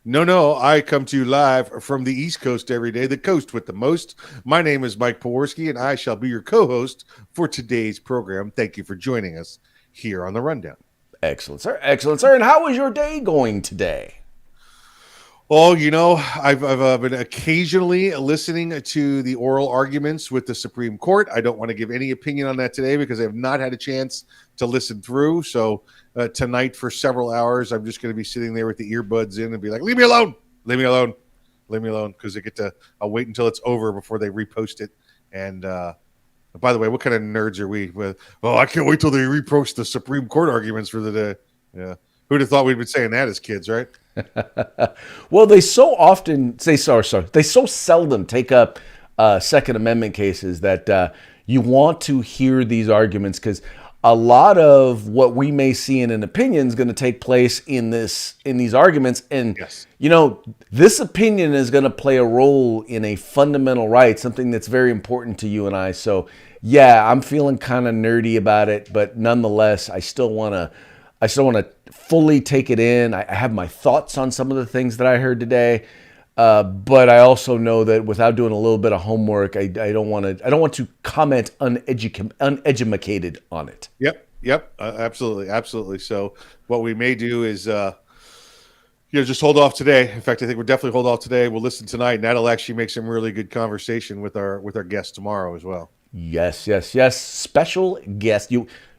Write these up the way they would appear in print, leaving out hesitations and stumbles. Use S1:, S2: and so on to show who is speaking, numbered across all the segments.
S1: No, I come to you live from the East Coast every day, the coast with the most. My name is Mike Poworski, and I shall be your co host for today's program. Thank you for joining us here on the Rundown.
S2: Excellent, sir. Excellent, sir. And how is your day going today?
S1: Oh, I've been occasionally listening to the oral arguments with the Supreme Court. I don't want to give any opinion on that today because I have not had a chance to listen through. So tonight, for several hours, I'm just going to be sitting there with the earbuds in and be like, "Leave me alone, leave me alone, leave me alone," because I'll wait until it's over before they repost it. And by the way, what kind of nerds are we? With, oh, I can't wait till they repost the Supreme Court arguments for the day. Yeah, who'd have thought we'd been saying that as kids, right?
S2: Well, they so often say sorry. They so seldom take up Second Amendment cases that you want to hear these arguments because a lot of what we may see in an opinion is going to take place in these arguments, and
S1: Yes.
S2: this opinion is going to play a role in a fundamental right, something that's very important to you and I. So, yeah, I'm feeling kind of nerdy about it, but nonetheless, I still want to fully take it in. I have my thoughts on some of the things that I heard today, but I also know that without doing a little bit of homework, I don't want to. I don't want to comment uneducated on it.
S1: Yep, absolutely, absolutely. So what we may do is, just hold off today. In fact, I think we'll definitely hold off today. We'll listen tonight, and that'll actually make some really good conversation with our guests tomorrow as well.
S2: Yes. Special guest.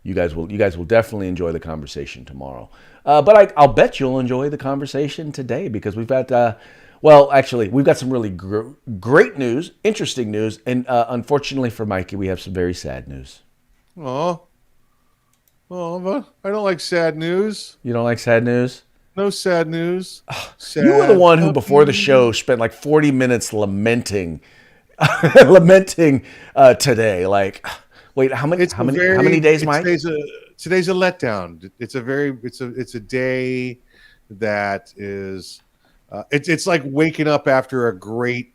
S2: You guys will definitely enjoy the conversation tomorrow. But I'll bet you'll enjoy the conversation today because we've got. Well, actually, we've got some really great news, interesting news, and unfortunately for Mikey, we have some very sad news.
S1: Oh, but I don't like sad news.
S2: You don't like sad news?
S1: No sad news.
S2: You were the
S1: Sad
S2: one who, before the show,
S1: puppy.
S2: spent like 40 minutes lamenting today. Like, wait, how many
S1: It's
S2: how
S1: a
S2: many how many
S1: very
S2: days,
S1: it's
S2: Mike?
S1: today's a letdown. It's a day that is it's like waking up after a great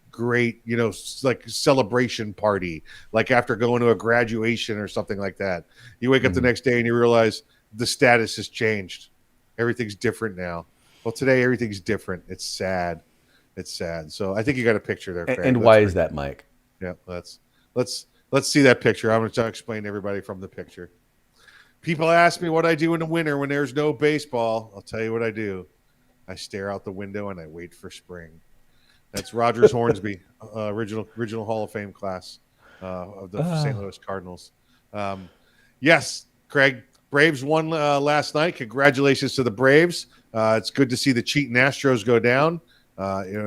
S1: like celebration party, like after going to a graduation or something like that. You wake up the
S2: Mhm.
S1: next day and you realize the status has changed. Everything's different now. Well, today everything's different. It's sad. It's sad. So I think you got a picture there, Craig.
S2: And why is that, Mike?
S1: Yeah, let's see that picture. I'm going to explain to everybody from the picture. People ask me what I do in the winter when there's no baseball. I'll tell you what I do. I stare out the window and I wait for spring. That's Rogers Hornsby, original Hall of Fame class of the St. Louis Cardinals. Um, yes, Craig. Braves won last night. Congratulations to the Braves. It's good to see the cheating Astros go down.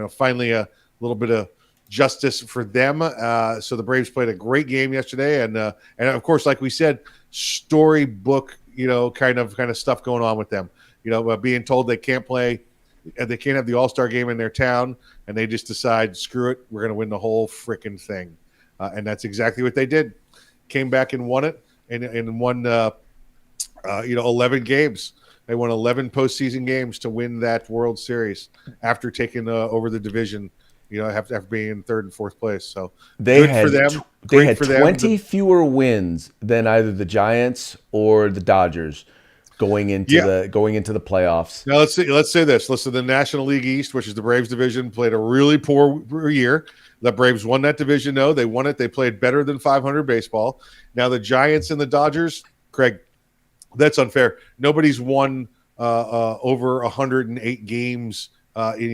S1: Finally a little bit of justice for them. So the Braves played a great game yesterday, and of course, like we said, storybook, kind of stuff going on with them. Being told they can't play, they can't have the All Star game in their town, and they just decide, screw it, we're going to win the whole freaking thing, and that's exactly what they did. Came back and won it, and won, 11 games. They won 11 postseason games to win that World Series after taking over the division. After being in third and fourth place. So
S2: They
S1: good for
S2: had
S1: them.
S2: they
S1: Great
S2: had
S1: for them.
S2: 20 fewer wins than either the Giants or the Dodgers
S1: Yeah.
S2: going into the playoffs.
S1: Now let's say this. Listen, the National League East, which is the Braves division, played a really poor year. The Braves won that division, though. They won it. They played better than 500 baseball. Now the Giants and the Dodgers, Craig, that's unfair. Nobody's won over 108 games,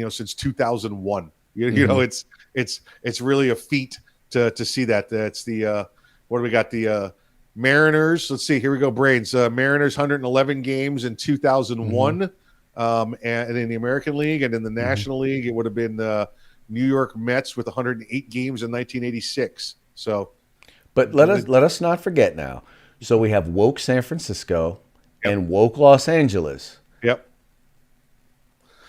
S1: since 2001.
S2: Mhm.
S1: It's really a feat to see that. That's the what do we got? The Mariners. Let's see. Here we go. Brains. Mariners 111 games in
S2: Mhm.
S1: 2001, and in the American League and in the
S2: Mhm.
S1: National League, it would have been the New York Mets with 108 games in 1986. So,
S2: But let us not forget now. So we have woke San Francisco
S1: yep,
S2: and woke Los Angeles,
S1: yep,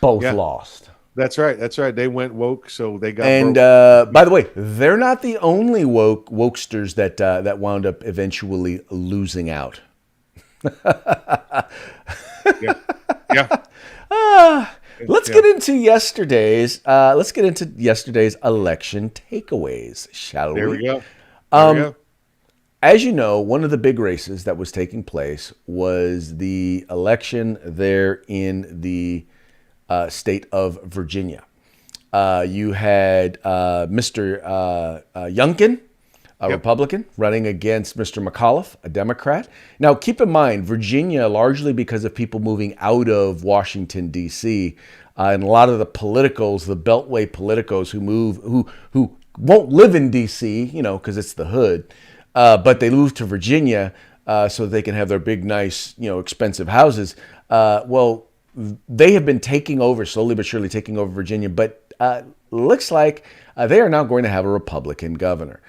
S2: both
S1: yeah.
S2: lost.
S1: That's right. That's right. They went woke, so they got
S2: And
S1: broke.
S2: by the way, they're not the only wokesters that wound up eventually losing out.
S1: Yeah, yeah,
S2: Let's
S1: yeah.
S2: get into yesterday's election takeaways, shall
S1: There
S2: we?
S1: we go. There we go.
S2: As you know, one of the big races that was taking place was the election there in the state of Virginia. You had Mr. Youngkin, a
S1: Yep.
S2: Republican, running against Mr. McAuliffe, a Democrat. Now, keep in mind, Virginia, largely because of people moving out of Washington, D.C., and a lot of the politicos, the Beltway politicos who won't live in D.C., because it's the hood, but they move to Virginia so they can have their big, nice, expensive houses. Well, they have been taking over, slowly but surely taking over Virginia, but looks like they are now going to have a Republican governor.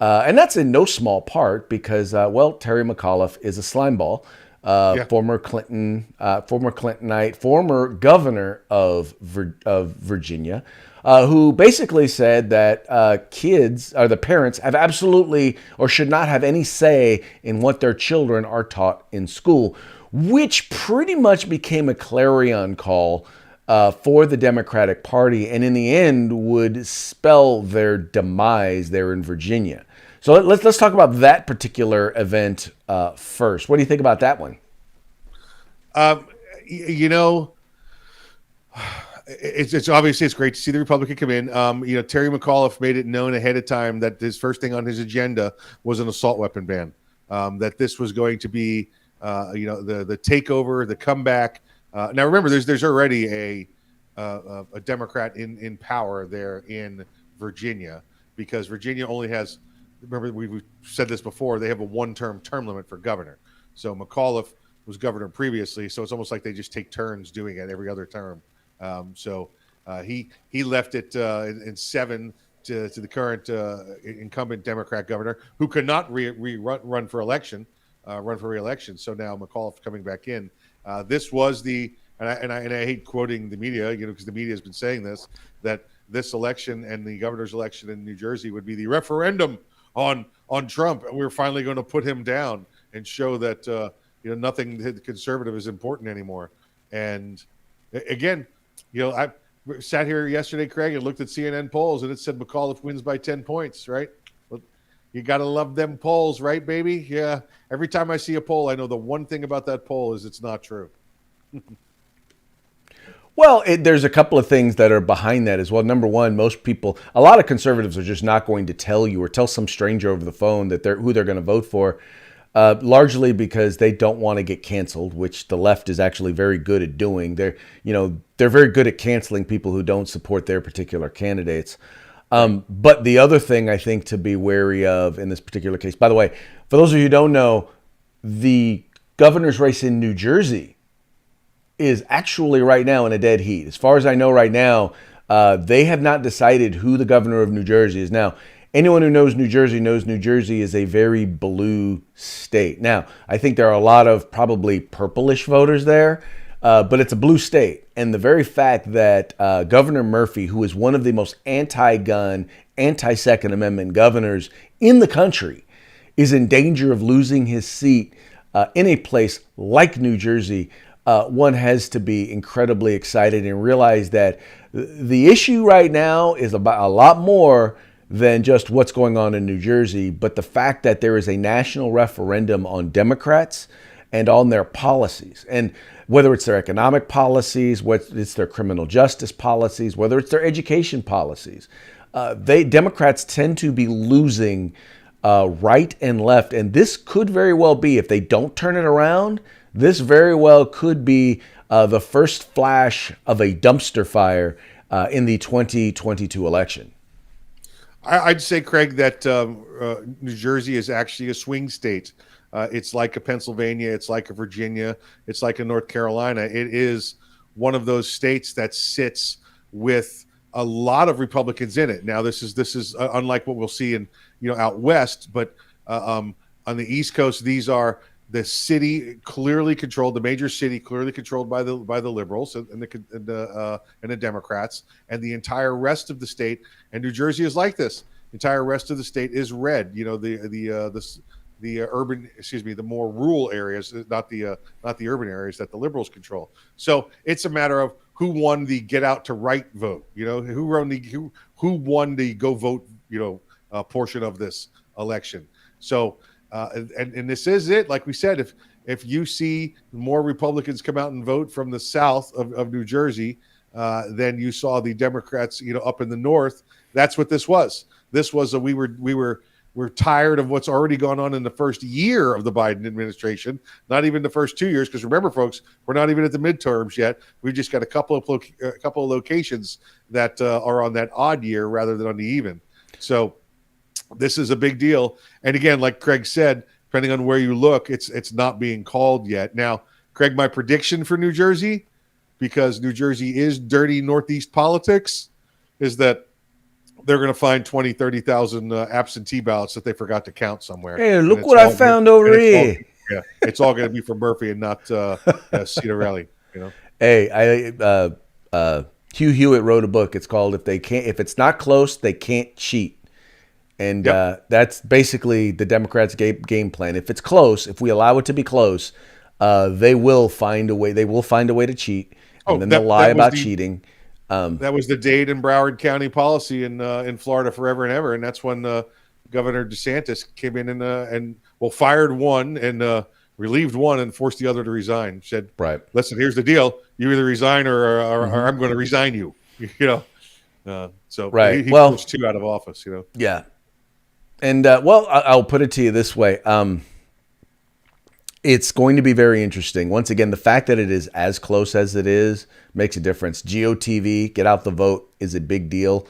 S2: And that's in no small part because, Terry McAuliffe is a slimeball,
S1: Yeah.
S2: former Clintonite, former governor of Virginia, who basically said that kids or the parents have absolutely or should not have any say in what their children are taught in school, which pretty much became a clarion call for the Democratic Party, and in the end would spell their demise there in Virginia. So let's talk about that particular event first. What do you think about that one?
S1: You know, it's obviously it's great to see the Republican come in. Terry McAuliffe made it known ahead of time that his first thing on his agenda was an assault weapon ban. That this was going to be, the takeover, the comeback. Now remember, there's already a Democrat in power there in Virginia because Virginia only has. Remember, we've said this before. They have a one-term term limit for governor. So McAuliffe was governor previously, so it's almost like they just take turns doing it every other term. He left it in 7 to the current incumbent Democrat governor who could not run for election, run for re-election. So now McAuliffe coming back in. This was and I hate quoting the media, because the media has been saying that this election and the governor's election in New Jersey would be the referendum on Trump, and we're finally going to put him down and show that nothing conservative is important anymore. And again, I sat here yesterday, Craig, and looked at CNN polls, and it said McAuliffe wins by 10 points, right? Well, you got to love them polls, right, baby? Yeah. Every time I see a poll, I know the one thing about that poll is it's not true.
S2: Well, there's a couple of things that are behind that as well. Number one, a lot of conservatives are just not going to tell you or tell some stranger over the phone that who they're going to vote for, largely because they don't want to get canceled, which the left is actually very good at doing. They're very good at canceling people who don't support their particular candidates. But the other thing I think to be wary of in this particular case, by the way, for those of you who don't know, the governor's race in New Jersey is actually right now in a dead heat. As far as I know right now, they have not decided who the governor of New Jersey is. Now, anyone who knows New Jersey is a very blue state. Now, I think there are a lot of probably purplish voters there, but it's a blue state. And the very fact that Governor Murphy, who is one of the most anti-gun, anti-Second Amendment governors in the country, is in danger of losing his seat in a place like New Jersey, one has to be incredibly excited and realize that the issue right now is about a lot more than just what's going on in New Jersey, but the fact that there is a national referendum on Democrats and on their policies. And whether it's their economic policies, whether it's their criminal justice policies, whether it's their education policies, Democrats tend to be losing right and left. And this could very well be, if they don't turn it around, this very well could be the first flash of a dumpster fire in the 2022 election.
S1: I'd say, Craig, that New Jersey is actually a swing state. It's like a Pennsylvania. It's like a Virginia. It's like a North Carolina. It is one of those states that sits with a lot of Republicans in it. Now, this is unlike what we'll see in out west, but on the East Coast, these are the city clearly controlled, the major city clearly controlled by the liberals and the Democrats, and the entire rest of the state. And New Jersey is like this. The entire rest of the state is red. The urban, the more rural areas, not the urban areas that the liberals control. So it's a matter of who won the get out to right vote. Who won the go vote portion of this election. So. And this is it. Like we said, if you see more Republicans come out and vote from the south of New Jersey, then you saw the Democrats, up in the north. That's what this was. This was we're tired of what's already gone on in the first year of the Biden administration, not even the first 2 years. Because remember, folks, we're not even at the midterms yet. We've just got a couple of locations that are on that odd year rather than on the even. So this is a big deal. And again, like Craig said, depending on where you look, it's not being called yet. Now, Craig, my prediction for New Jersey, because New Jersey is dirty Northeast politics, is that they're going to find 20, 30,000 absentee ballots that they forgot to count somewhere.
S2: Hey, look what I found over here.
S1: It's all going to be for Murphy and not Citarelli.
S2: Hey, Hugh Hewitt wrote a book. It's called "If it's not close, they can't cheat," and that's basically the Democrats' game plan. If it's close, if we allow it to be close, they will find a way. They will find a way to cheat, and then they'll lie about cheating.
S1: That was the Dade and Broward County policy in Florida forever and ever, and that's when Governor DeSantis came in and fired one and relieved one and forced the other to resign. Said,
S2: "Right,
S1: listen, here's the deal: you either resign or I'm going to resign you." So
S2: right.
S1: He forced two out of office.
S2: Yeah, and I'll put it to you this way. It's going to be very interesting. Once again, the fact that it is as close as it is makes a difference. GOTV, get out the vote, is a big deal.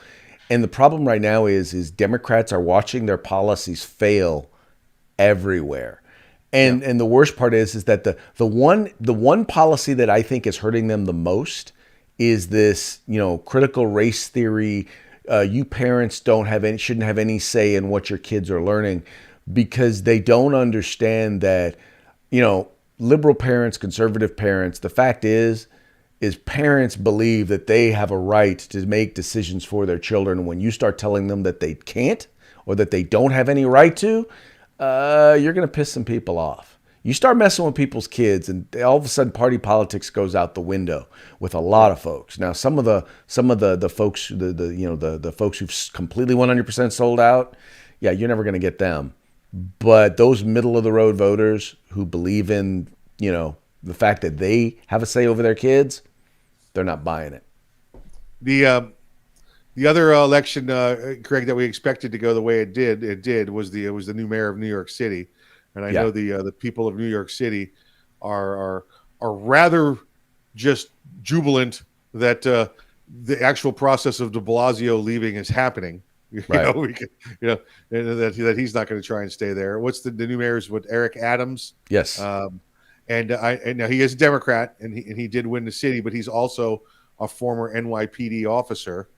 S2: And the problem right now is Democrats are watching their policies fail everywhere. And the worst part is that the one policy that I think is hurting them the most is this, critical race theory. You parents shouldn't have any say in what your kids are learning, because they don't understand that, liberal parents, conservative parents, the fact is parents believe that they have a right to make decisions for their children. When you start telling them that they can't or that they don't have any right to, you're going to piss some people off. You start messing with people's kids, and all of a sudden party politics goes out the window with a lot of folks. Now, some of the folks, the folks who've completely 100% sold out, yeah, you're never going to get them. But those middle of the road voters who believe in, the fact that they have a say over their kids, they're not buying it.
S1: The other election, Craig, that we expected to go the way it did was the new mayor of New York City, and I know the people of New York City are rather just jubilant that the actual process of De Blasio leaving is happening.
S2: Right.
S1: That he's not going to try and stay there. What's the new mayor's? Eric Adams?
S2: Yes.
S1: And now he is a Democrat, and he did win the city, but he's also a former NYPD officer.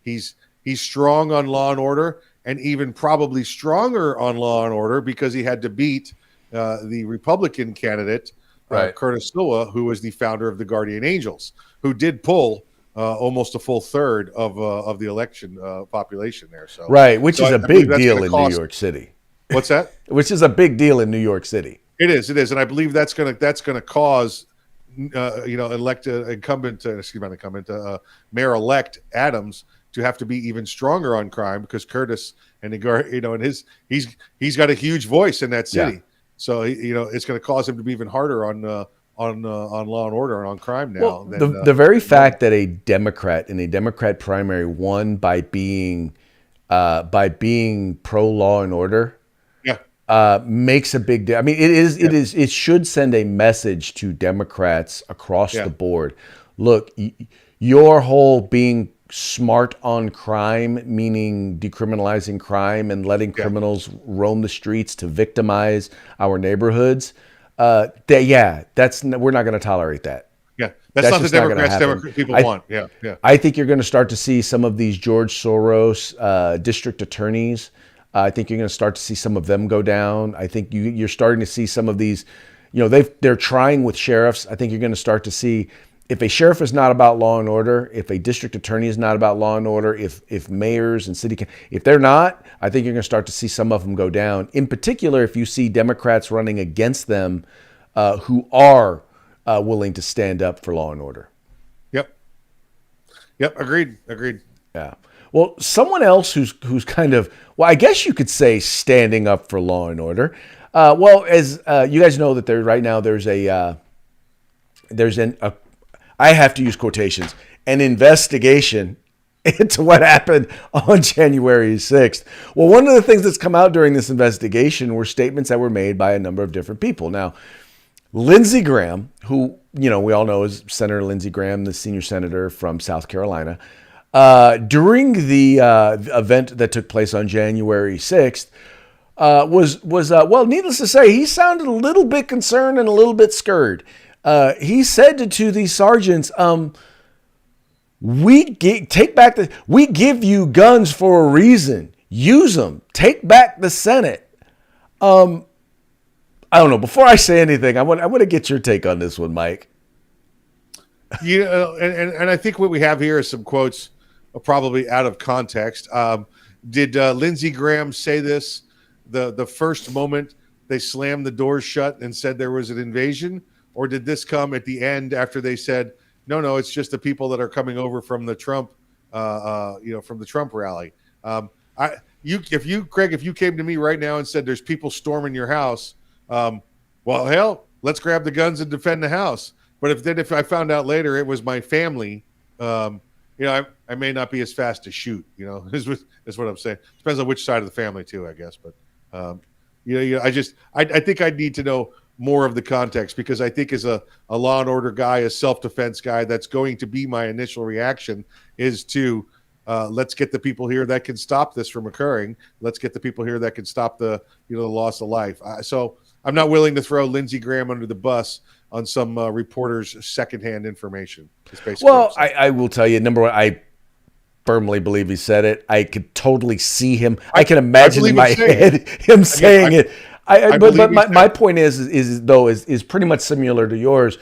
S1: He's strong on law and order, and even probably stronger on law and order because he had to beat the Republican candidate, Curtis Sliwa, who was the founder of the Guardian Angels, who did pull almost a full third of the election population there. So
S2: which is a big deal in New York City.
S1: What's that?
S2: Which is a big deal in New York City.
S1: It is, and I believe that's gonna cause Mayor-elect Adams to have to be even stronger on crime, because Curtis and he's got a huge voice in that city. Yeah. So it's going to cause him to be even harder on law and order and on crime now.
S2: Well, the very fact that a Democrat in a Democrat primary won by being pro law and order, makes a big deal. I mean, it should send a message to Democrats across the board. Look, your whole being smart on crime, meaning decriminalizing crime and letting criminals roam the streets to victimize our neighborhoods. We're not going to tolerate that.
S1: Yeah, that's not the Democrat people want. Yeah.
S2: I think you're going to start to see some of these George Soros district attorneys. I think you're going to start to see some of them go down. I think you're starting to see some of these. They're trying with sheriffs. I think you're going to start to see, if a sheriff is not about law and order, if a district attorney is not about law and order, if mayors and if they're not, I think you're going to start to see some of them go down. In particular, if you see Democrats running against them who are willing to stand up for law and order.
S1: Yep. Agreed.
S2: Yeah. Well, someone else who's kind of, I guess you could say standing up for law and order. As you guys know, that there's I have to use quotations, an investigation into what happened on January 6th. Well, one of the things that's come out during this investigation were statements that were made by a number of different people. Now, Lindsey Graham, who, we all know is Senator Lindsey Graham, the senior senator from South Carolina, during the event that took place on January 6th, needless to say, he sounded a little bit concerned and a little bit scared. He said to these sergeants, we give you guns for a reason. Use them. Take back the Senate. I don't know. Before I say anything, I want to get your take on this one, Mike.
S1: And I think what we have here is some quotes probably out of context. Did Lindsey Graham say this the first moment they slammed the doors shut and said there was an invasion, or did this come at the end after they said no, it's just the people that are coming over from the Trump, from the Trump rally? Craig, if you came to me right now and said there's people storming your house, well, hell, let's grab the guns and defend the house. But if I found out later it was my family, I may not be as fast to shoot. Is what I'm saying. Depends on which side of the family too, I guess. But I think I'd need to know more of the context, because I think as a law and order guy, a self-defense guy, that's going to be my initial reaction is to let's get the people here that can stop this from occurring. Let's get the people here that can stop the loss of life. So I'm not willing to throw Lindsey Graham under the bus on some reporter's secondhand information.
S2: Well, I will tell you, number one, I firmly believe he said it. I could totally see him. I can imagine in my head him saying it. But my point is pretty much similar to yours.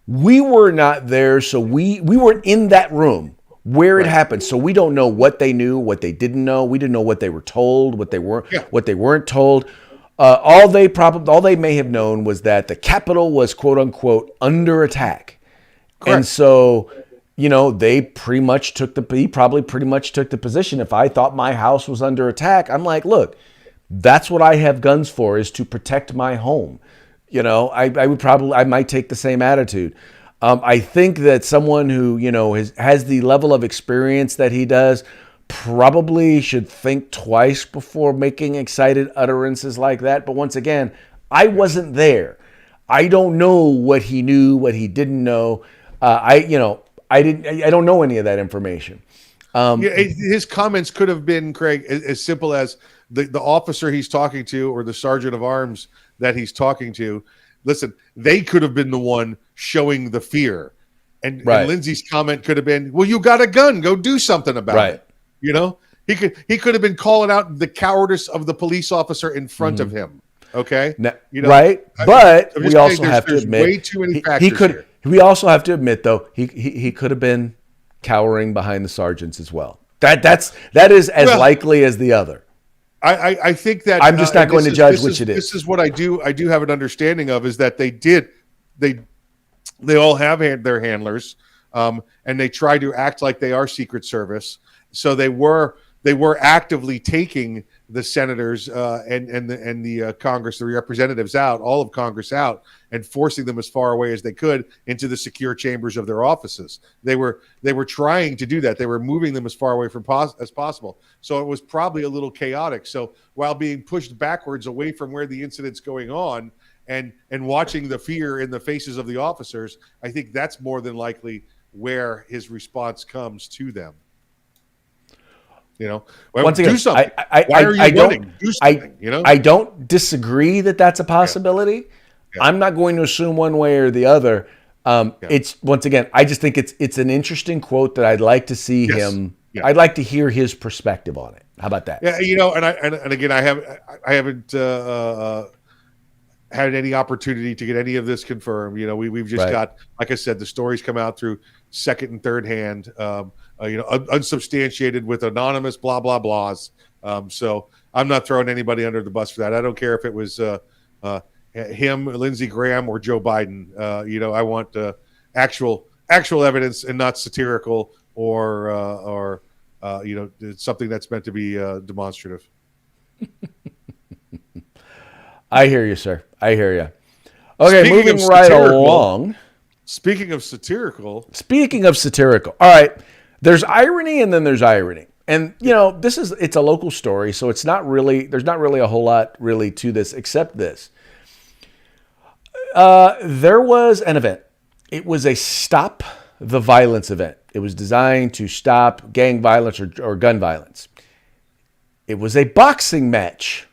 S2: We were not there, so we weren't in that room where it happened. So we don't know what they knew, what they didn't know. We didn't know what they were told, what they weren't told. All they may have known was that the Capitol was quote unquote under attack. Correct. And so, they pretty much he probably pretty much took the position. If I thought my house was under attack, I'm like, look, that's what I have guns for, is to protect my home. I might take the same attitude. I think that someone who, has the level of experience that he does probably should think twice before making excited utterances like that. But once again, I wasn't there. I don't know what he knew, what he didn't know. I don't know any of that information.
S1: His comments could have been, Craig, as simple as the officer he's talking to, or the sergeant of arms that he's talking to. Listen, they could have been the one showing the fear. And Lindsey's comment could have been, well, you got a gun, go do something about it. He could have been calling out the cowardice of the police officer in front of him. Okay.
S2: But we also have to admit,
S1: way too many factors here.
S2: We also have to admit, though, he could have been cowering behind the sergeants as well. That is as likely as the other.
S1: I think that
S2: I'm just not going to judge which it is.
S1: This is what I do have an understanding of, is that they all have their handlers, and they try to act like they are Secret Service. So they were actively taking the senators and the Congress, the representatives out, all of Congress out, and forcing them as far away as they could into the secure chambers of their offices. They were trying to do that. They were moving them as far away as possible. So it was probably a little chaotic. So while being pushed backwards away from where the incident's going on, and watching the fear in the faces of the officers, I think that's more than likely where his response comes to them.
S2: Once again,
S1: do something. Why are you running? Do something.
S2: I don't disagree that that's a possibility. Yeah. I'm not going to assume one way or the other. It's, once again, I just think it's an interesting quote that I'd like to see him. Yeah. I'd like to hear his perspective on it. How about that?
S1: Yeah, and again, I haven't had any opportunity to get any of this confirmed. We've just got, like I said, the stories come out through second and third hand. Unsubstantiated with anonymous blah blah blahs. So I'm not throwing anybody under the bus for that. I don't care if it was him, Lindsey Graham, or Joe Biden. I want actual evidence, and not satirical or something that's meant to be demonstrative.
S2: I hear you, sir. I hear you. Okay,
S1: Speaking
S2: moving
S1: of
S2: right
S1: satirical,
S2: along.
S1: Speaking of satirical,
S2: all right, there's irony and then there's irony. And it's a local story, so there's not really a whole lot really to this except this. There was an event. It was a Stop the Violence event. It was designed to stop gang violence or gun violence. It was a boxing match.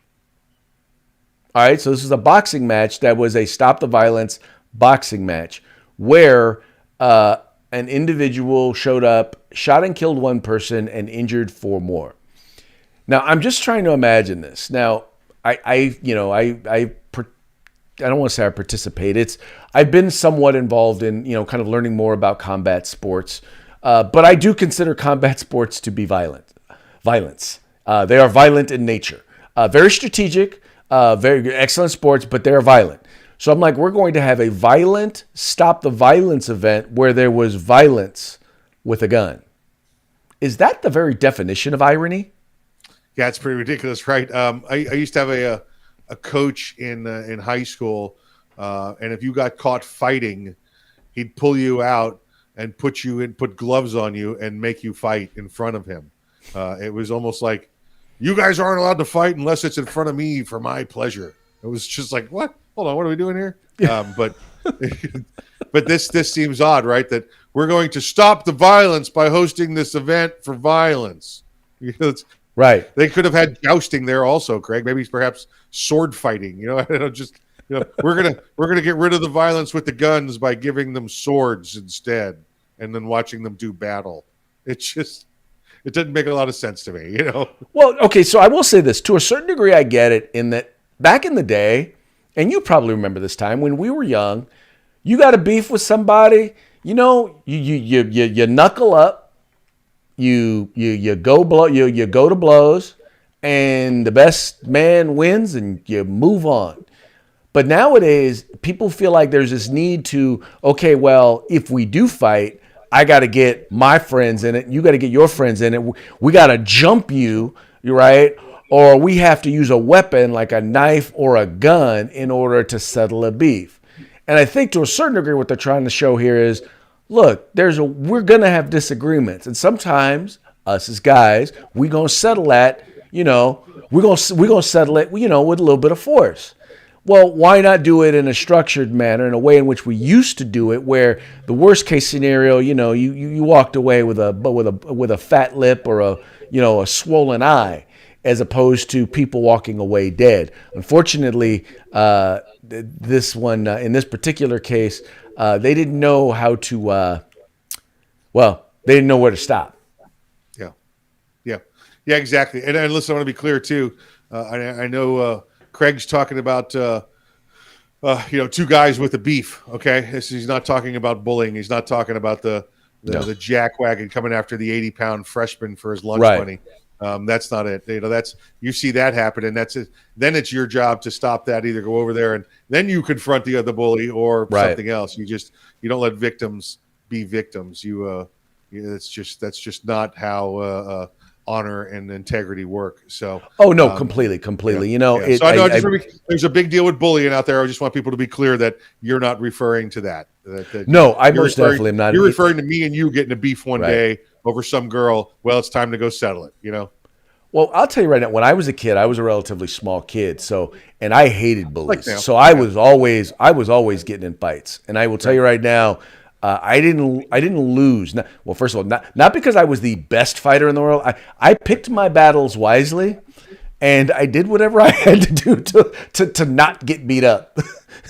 S2: All right, so this is a boxing match that was a Stop the Violence boxing match where an individual showed up, shot and killed one person, and injured 4 more. Now, I'm just trying to imagine this. Now, I don't want to say I participate. I've been somewhat involved in, kind of learning more about combat sports. But I do consider combat sports to be violence. They are violent in nature. Very strategic, very excellent sports, but they're violent. So I'm like, we're going to have a violent Stop the Violence event where there was violence with a gun. Is that the very definition of irony?
S1: Yeah, it's pretty ridiculous, right? I used to have a coach in high school, and if you got caught fighting, he'd pull you out and put gloves on you and make you fight in front of him. It was almost like, you guys aren't allowed to fight unless it's in front of me for my pleasure. It was just like, what? Hold on, what are we doing here? But this seems odd, right? That we're going to stop the violence by hosting this event for violence.
S2: Right.
S1: They could have had jousting there also, Craig. Maybe perhaps sword fighting. I don't just we're gonna get rid of the violence with the guns by giving them swords instead, and then watching them do battle. It doesn't make a lot of sense to me.
S2: Well, okay, so I will say this to a certain degree. I get it in that back in the day, and you probably remember this time when we were young. You got a beef with somebody, you knuckle up, you go to blows, and the best man wins, and you move on. But nowadays, people feel like there's this need to, okay, well, if we do fight, I got to get my friends in it. You got to get your friends in it. We got to jump you, right? Or we have to use a weapon like a knife or a gun in order to settle a beef. And I think to a certain degree, what they're trying to show here is, look, we're going to have disagreements. And sometimes us as guys, we're going to settle that, we're going to settle it, with a little bit of force. Well, why not do it in a structured manner, in a way in which we used to do it, where the worst case scenario, you walked away with a fat lip or a swollen eye, as opposed to people walking away dead. Unfortunately, this one in this particular case, they didn't know how to. They didn't know where to stop.
S1: Yeah, exactly. And listen, I want to be clear too. I know. Craig's talking about, two guys with a beef. Okay, he's not talking about bullying. He's not talking about the jackwagon coming after the 80-pound freshman for his lunch money. That's not it. You see that happen, and that's it. Then it's your job to stop that. Either go over there and then you confront the other bully, or something else. You don't let victims be victims. That's just not how honor and integrity work. So
S2: completely.
S1: So I know there's a big deal with bullying out there. I just want people to be clear that you're not referring to that.
S2: No, I most definitely am not.
S1: You're referring to me and you getting a beef one day over some girl. Well, it's time to go settle it.
S2: Well, I'll tell you right now, when I was a kid, I was a relatively small kid, and I hated bullies. So I was always getting in fights. And I will tell you right now, I didn't lose. Well, first of all, not because I was the best fighter in the world. I picked my battles wisely, and I did whatever I had to do to not get beat up.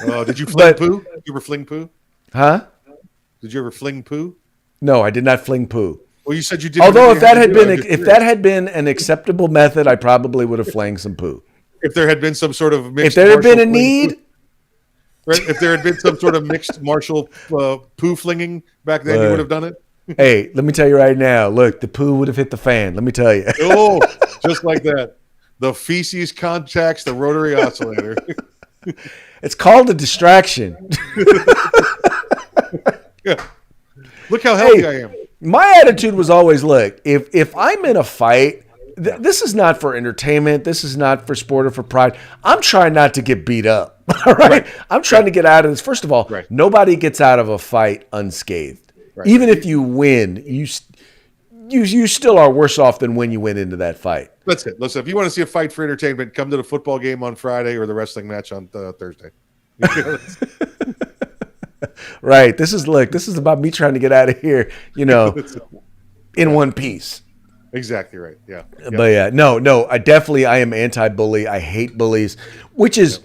S1: Did you fling poo? Did you ever fling poo?
S2: Huh?
S1: Did you ever fling poo?
S2: No, I did not fling poo.
S1: Well, you said you did.
S2: Although if that had been an acceptable method, I probably would have flanged some poo.
S1: If there had been some sort of mixed,
S2: if there had been a need.
S1: Right? If there had been some sort of mixed martial poo flinging back then, you would have done it.
S2: Hey, let me tell you right now. Look, the poo would have hit the fan. Let me tell you.
S1: Oh, just like that. The feces contacts the rotary oscillator.
S2: It's called a distraction.
S1: Yeah. Look how healthy I am.
S2: My attitude was always, look, if I'm in a fight, This is not for entertainment. This is not for sport or for pride. I'm trying not to get beat up. All right. I'm trying to get out of this. First of all, nobody gets out of a fight unscathed. Even if you win, you still are worse off than when you went into that fight.
S1: That's it. Listen, if you want to see a fight for entertainment, come to the football game on Friday or the wrestling match on Thursday.
S2: Right. This is about me trying to get out of here, in one piece.
S1: Exactly right. Yeah.
S2: But yeah, no, I am anti-bully. I hate bullies, which is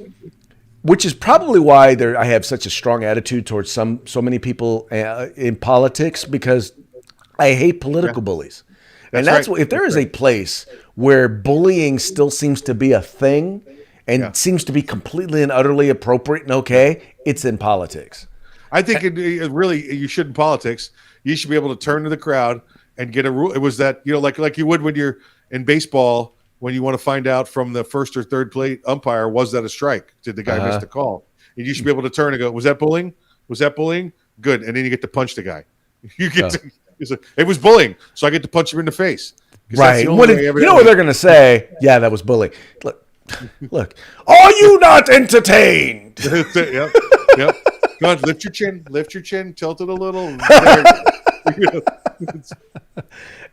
S2: probably why I have such a strong attitude towards so many people in politics, because I hate political bullies. That's right. If there is a place where bullying still seems to be a thing and seems to be completely and utterly appropriate and okay, it's in politics.
S1: I think you should in politics. You should be able to turn to the crowd and get a rule. It was that, like you would when you're in baseball, when you want to find out from the first or third plate umpire, was that a strike? Did the guy miss the call? And you should be able to turn and go, was that bullying? Was that bullying? Good. And then you get to punch the guy. You get to, it was bullying, so I get to punch him in the face.
S2: Right. You know what they're going to say? Yeah, that was bullying. Look. Are you not entertained?
S1: Yep. Go on, lift your chin, tilt it a little.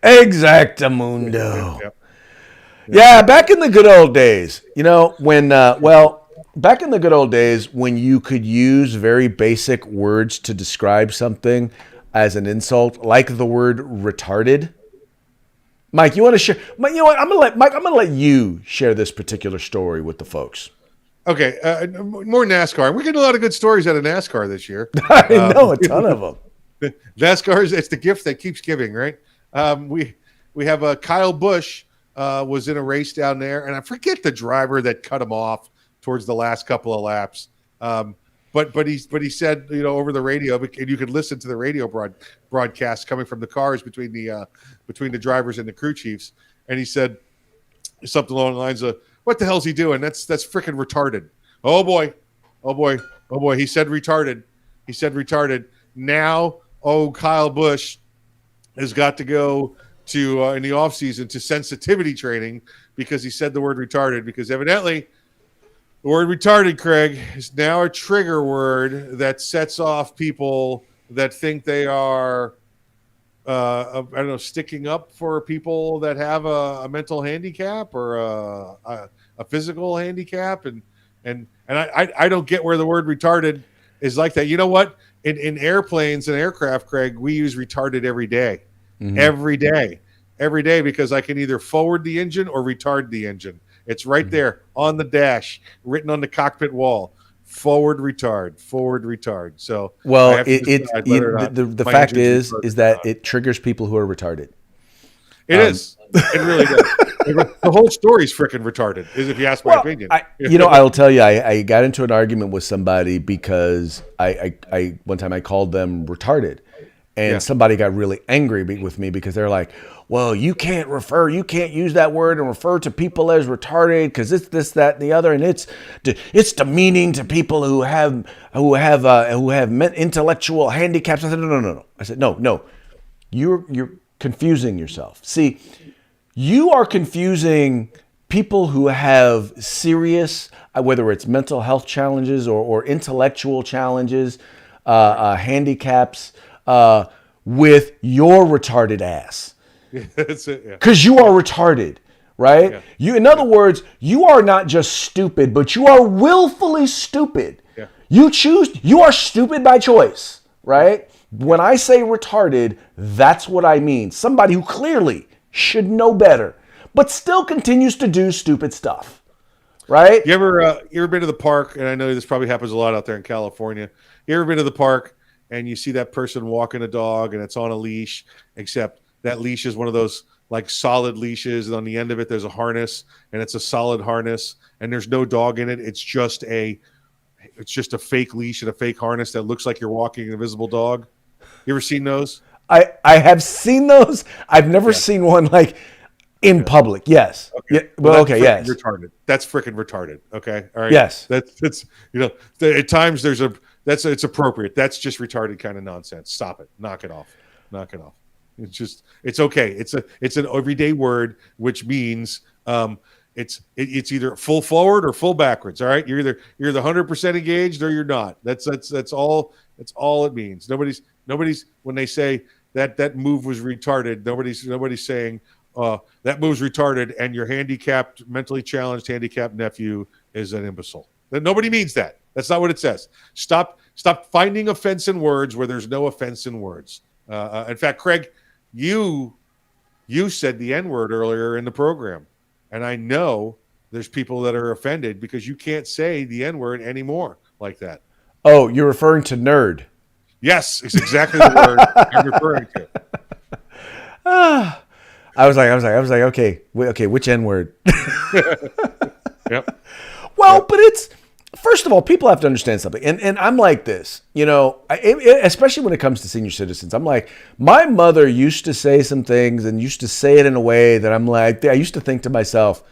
S2: Exactamundo. Yeah, back in the good old days, back in the good old days when you could use very basic words to describe something as an insult, like the word retarded. Mike, you want to share? You know what? I'm gonna let you share this particular story with the folks.
S1: Okay, more NASCAR. We're getting a lot of good stories out of NASCAR this year.
S2: I know a ton of them.
S1: NASCAR it's the gift that keeps giving, right? We have Kyle Busch was in a race down there, and I forget the driver that cut him off towards the last couple of laps. But he said, over the radio, and you could listen to the radio broadcast coming from the cars between the drivers and the crew chiefs, and he said something along the lines of, "What the hell's he doing? That's freaking retarded." Oh boy. He said retarded. Now, Kyle Busch has got to go to in the off season to sensitivity training because he said the word retarded, because evidently the word retarded, Craig, is now a trigger word that sets off people that think they are, sticking up for people that have a mental handicap or a physical handicap. And I don't get where the word retarded is like that. You know what? In airplanes and aircraft, Craig, we use retarded every day. Mm-hmm. Every day, because I can either forward the engine or retard the engine. It's right there on the dash, written on the cockpit wall. Forward retard. So,
S2: well, the fact is that it triggers people who are retarded.
S1: It is. It really does. The whole story is freaking retarded, if you ask my opinion.
S2: I will tell you, I got into an argument with somebody because I one time I called them retarded. And somebody got really angry with me because they're like, well, you can't use that word and refer to people as retarded because it's this, that, and the other, and it's demeaning to people who have intellectual handicaps. I said, no. I said, no. You're confusing yourself. See, you are confusing people who have serious, whether it's mental health challenges or intellectual challenges, handicaps, with your retarded ass.
S1: That's it. Yeah.
S2: Because you are retarded, right? Yeah. In other words, you are not just stupid, but you are willfully stupid. Yeah. You are stupid by choice, right? When I say retarded, that's what I mean. Somebody who clearly should know better, but still continues to do stupid stuff, right?
S1: You ever been to the park? And I know this probably happens a lot out there in California. You ever been to the park and you see that person walking a dog and it's on a leash, except that leash is one of those like solid leashes, and on the end of it there's a harness, and it's a solid harness, and there's no dog in it. It's just a fake leash and a fake harness that looks like you're walking an invisible dog. You ever seen those?
S2: I have seen those. I've never seen one like in public. Yes.
S1: Okay.
S2: Yeah. Well, okay. Yes.
S1: Retarded. That's freaking retarded. Okay. All right.
S2: Yes.
S1: That's at times it's appropriate. That's just retarded kind of nonsense. Stop it. Knock it off. It's okay. It's an everyday word, which means it's either full forward or full backwards. All right, you're either 100% engaged or you're not. That's all. That's all it means. Nobody's when they say that move was retarded. Nobody's saying that move's retarded and your handicapped, mentally challenged, handicapped nephew is an imbecile. Nobody means that. That's not what it says. Stop finding offense in words where there's no offense in words. In fact, Craig, you said the N-word earlier in the program, and I know there's people that are offended because you can't say the N-word anymore like that.
S2: Oh, you're referring to nerd.
S1: Yes, it's exactly the word I'm referring to.
S2: I was like, okay, which N-word?
S1: Yep.
S2: Well, but it's, first of all, people have to understand something. And I'm like this, especially when it comes to senior citizens. I'm like, my mother used to say some things and used to say it in a way that I'm like, I used to think to myself,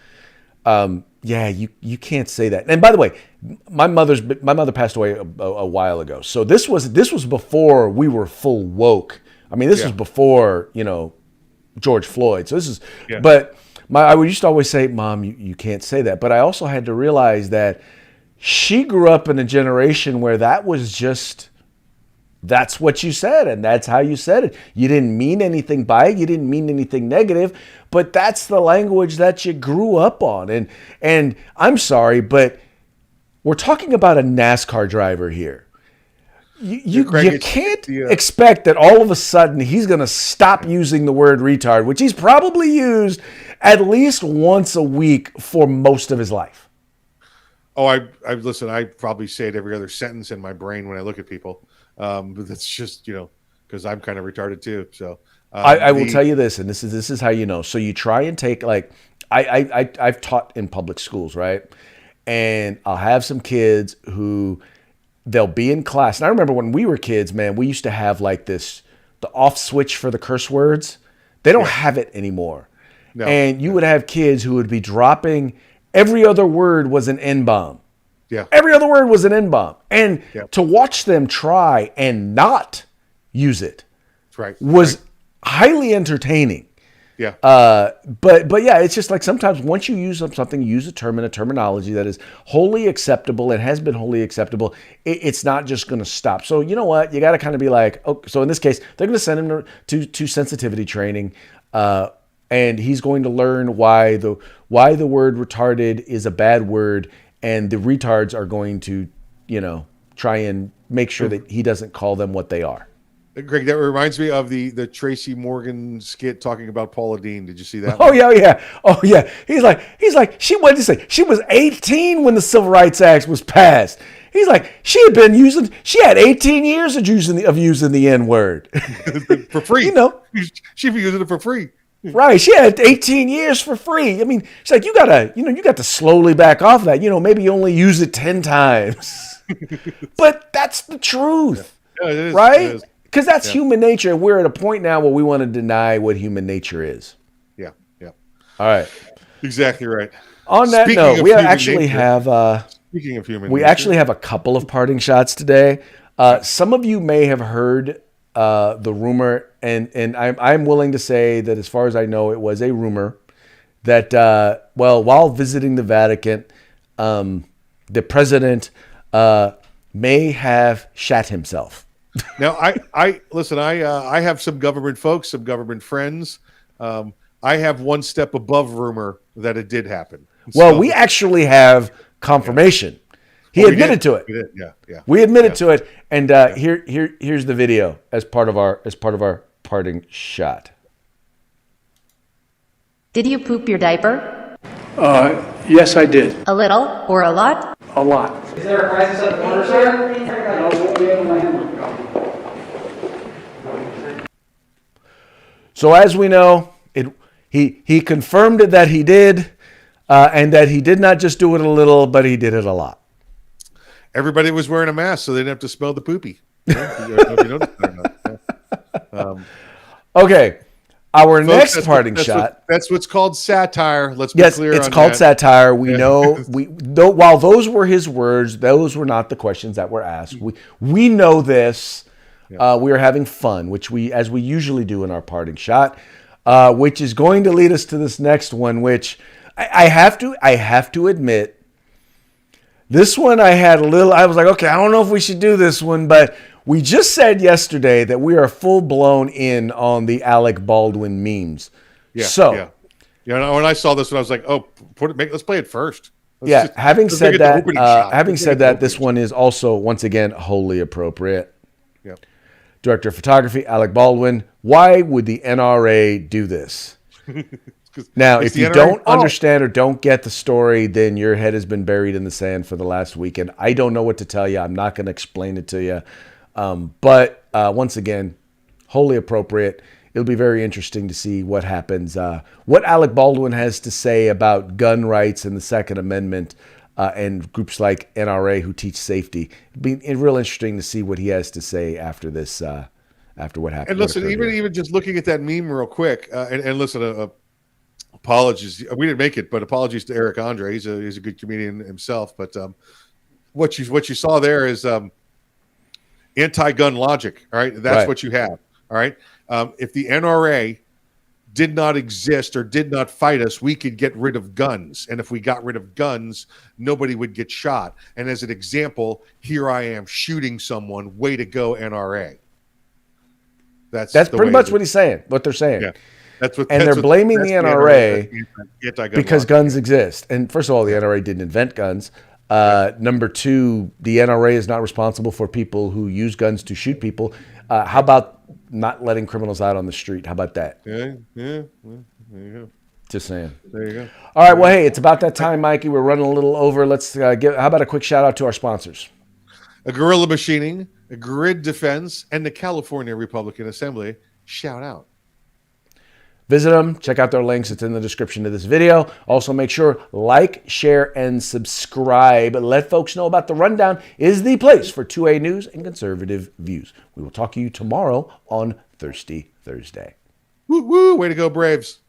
S2: yeah, you can't say that. And by the way, my mother passed away a while ago. So this was before we were full woke. I mean, this was before, George Floyd. So this is, but I used to always say, Mom, you can't say that. But I also had to realize that she grew up in a generation where that was just, that's what you said, and that's how you said it. You didn't mean anything by it. You didn't mean anything negative, but that's the language that you grew up on. And I'm sorry, but we're talking about a NASCAR driver here. You can't expect that all of a sudden he's going to stop using the word retard, which he's probably used at least once a week for most of his life.
S1: Oh, I listen. I probably say it every other sentence in my brain when I look at people. But that's just because I'm kind of retarded too. So
S2: I will tell you this, and this is how you know. So you try and take I've taught in public schools, right? And I'll have some kids who they'll be in class. And I remember when we were kids, man, we used to have the off switch for the curse words. They don't have it anymore. No. And you would have kids who would be dropping. Every other word was an N-bomb.
S1: Yeah.
S2: Every other word was an N-bomb. And to watch them try and not use it was highly entertaining.
S1: Yeah.
S2: But yeah, it's just like sometimes once you use something, use a term and a terminology that is wholly acceptable and has been wholly acceptable, it's not just going to stop. So you know what? You got to kind of be like, oh, so in this case, they're going to send him to sensitivity training. And he's going to learn why the word retarded is a bad word, and the retards are going to, try and make sure that he doesn't call them what they are.
S1: Greg, that reminds me of the Tracy Morgan skit talking about Paula Deen. Did you see that?
S2: Oh yeah. He's like, she wanted to say she was 18 when the Civil Rights Act was passed. He's like, she had 18 years of using the N-word
S1: for free. She'd be using it for free.
S2: Right. She had 18 years for free. I mean, she's like, you got to slowly back off of that. Maybe you only use it 10 times. But that's the truth. Yeah, it is, right? Because that's human nature. And we're at a point now where we want to deny what human nature is.
S1: Yeah.
S2: All right.
S1: Exactly right.
S2: On that note, we actually have
S1: speaking of human
S2: we
S1: nature,
S2: actually have a couple of parting shots today. Some of you may have heard the rumor, and I'm willing to say that as far as I know, it was a rumor that, while visiting the Vatican, the president may have shat himself.
S1: Now, I listen, I have some government folks, some government friends. I have one step above rumor that it did happen.
S2: Well, we actually have confirmation. He admitted to it.
S1: We did. Yeah.
S2: We admitted to it, and here's the video as part of our parting shot.
S3: Did you poop your diaper?
S4: Yes, I did.
S3: A little or a lot?
S4: A lot.
S5: Is there a crisis at the corner, sir?
S2: So as we know, he confirmed it that he did, and that he did not just do it a little, but he did it a lot.
S1: Everybody was wearing a mask, so they didn't have to smell the poopy.
S2: Okay, our
S1: folks,
S2: next parting shot.
S1: That's what's called satire. Let's be clear.
S2: Yes, it's called satire. We know. While those were his words, those were not the questions that were asked. We know this. We are having fun, as we usually do in our parting shot, which is going to lead us to this next one, which I have to admit, this one I was like, okay, I don't know if we should do this one, but we just said yesterday that we are full blown in on the Alec Baldwin memes.
S1: Yeah.
S2: So,
S1: yeah. When I saw this one, I was like, oh, let's play it first.
S2: Having said that, this
S1: shot.
S2: one is also, once again, wholly appropriate.
S1: Yeah.
S2: Director of Photography, Alec Baldwin. Why would the NRA do this? Now, if you don't understand or don't get the story, then your head has been buried in the sand for the last weekend. I don't know what to tell you. I'm not going to explain it to you. But once again, wholly appropriate. It'll be very interesting to see what happens. What Alec Baldwin has to say about gun rights and the Second Amendment and groups like NRA who teach safety. It'll be real interesting to see what he has to say after this, after what happened.
S1: And listen, even just looking at that meme real quick, and listen, apologies. We didn't make it, but apologies to Eric Andre. He's a good comedian himself. But what you saw there is anti-gun logic. All right, that's what you have. All right, if the NRA did not exist or did not fight us, we could get rid of guns. And if we got rid of guns, nobody would get shot. And as an example, here I am shooting someone. Way to go, NRA. That's
S2: pretty much what he's saying. What they're saying.
S1: Yeah.
S2: They're blaming the NRA because
S1: gun
S2: guns exist. And first of all, the NRA didn't invent guns. Number two, the NRA is not responsible for people who use guns to shoot people. How about not letting criminals out on the street? How about that?
S1: Yeah. Well, there you go.
S2: Just saying.
S1: There you go.
S2: All right. Well, hey, it's about that time, Mikey. We're running a little over. Let's how about a quick shout out to our sponsors?
S1: A Guerrilla Machining, a Grid Defense, and the California Republican Assembly. Shout out.
S2: Visit them. Check out their links. It's in the description of this video. Also, make sure like, share, and subscribe. Let folks know about The Rundown is the place for 2A news and conservative views. We will talk to you tomorrow on Thirsty Thursday.
S1: Woo, woo. Way to go, Braves.